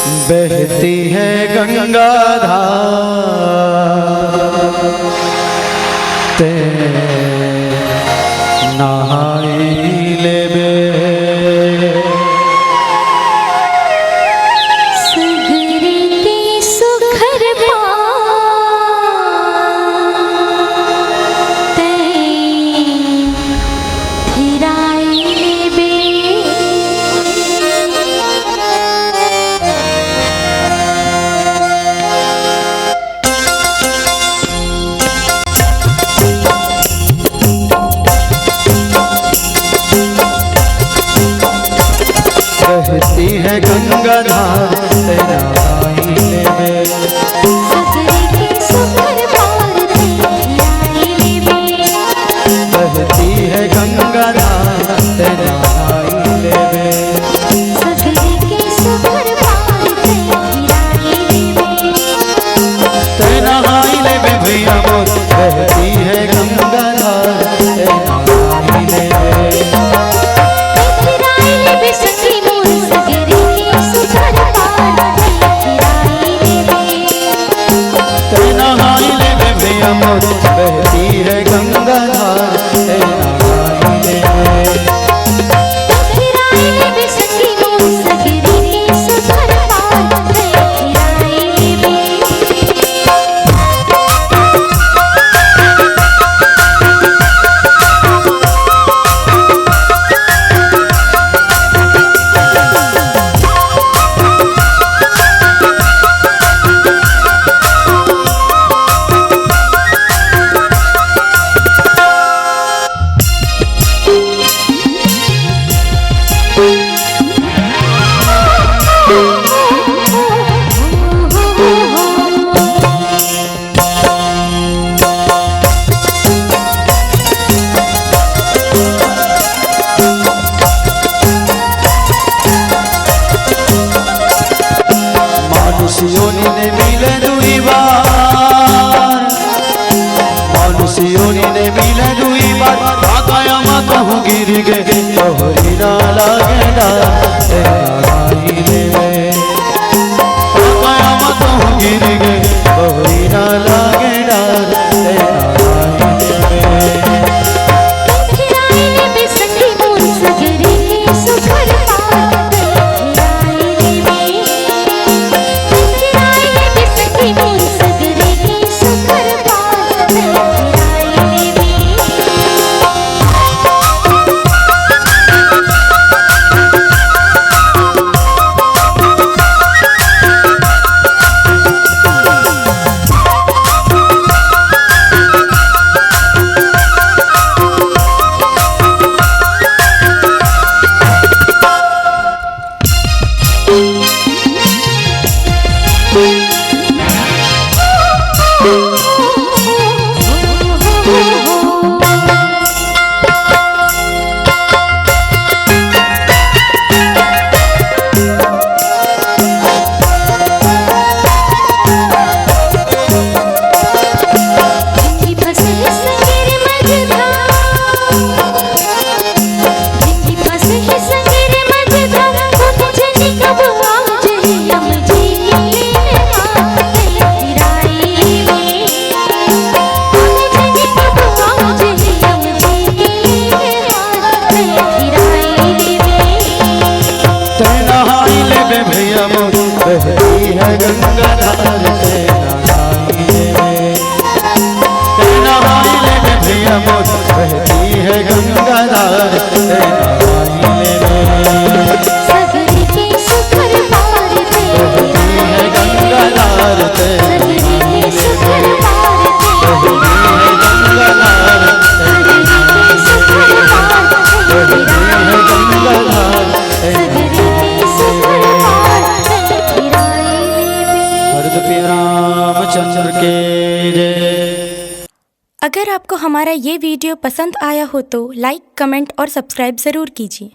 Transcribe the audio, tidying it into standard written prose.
बहती है गंगा धार ते नहाई लेबे बहती है गंगा धार तेरा आई लेबे सगरे के सुखर पार तेरा आई लेबे बहती है गंगा धार तेरा आई लेबे सगरे के सुखर पार तेरा आई लेबे तेरा आई लेबे भैया मोर बहती है गंगा धार तेरा आई लेबे तेरा आई लेबे सखी मोर सगरे के सुखर पार तेरा आई लेबे तेरा आई लेबे भैया मोर बहती है गंगा धार तेरा आई लेबे तेरा आई लेबे सखी मोर सगरे के सुखर पार तेरा आई लेबे मानुषियों ने मिले दुई बार मानुषियों ने मिले दुई बार काया माता हूँ गिर गए तोहरी ना लागे डार तेरा आई लेबे काया माता हूँ गिर गए तोहरी ना लागे डार तेरा आई लेबे तेरा आई लेबे सखी मोर सगरे के सुखर पार तेरा आई लेबे तेरा आई लेबे सखी मोर सगरे के सुखर पार तेरा आई लेबे जिंदगी फंसे है संगेरे मझधार जिंदगी फंसे है संगेरे मझधार खुद जनी कब आज है हम जी तेरा आई लेबे खुद जनी कब आज है हम जी तेरा आई लेबे तेरा आई लेबे भैया मोर बहती है गंगा धार तेरा आई लेबे तेरा आई लेबे भैया मोर बहती है गंगा धार तेरा आई लेबे सगरे के सुखर पार तेरा बहती है गंगा धार तेरा सगरे के सुखर पार तेरा बहती है गंगा धार सगरे के सुखर पार बहती है गंगा धार सगरे के सुखर पार तेरा आई लेबे हरदपि रामचंद्र के जय। अगर आपको हमारा ये वीडियो पसंद आया हो तो लाइक, कमेंट और सब्सक्राइब ज़रूर कीजिए।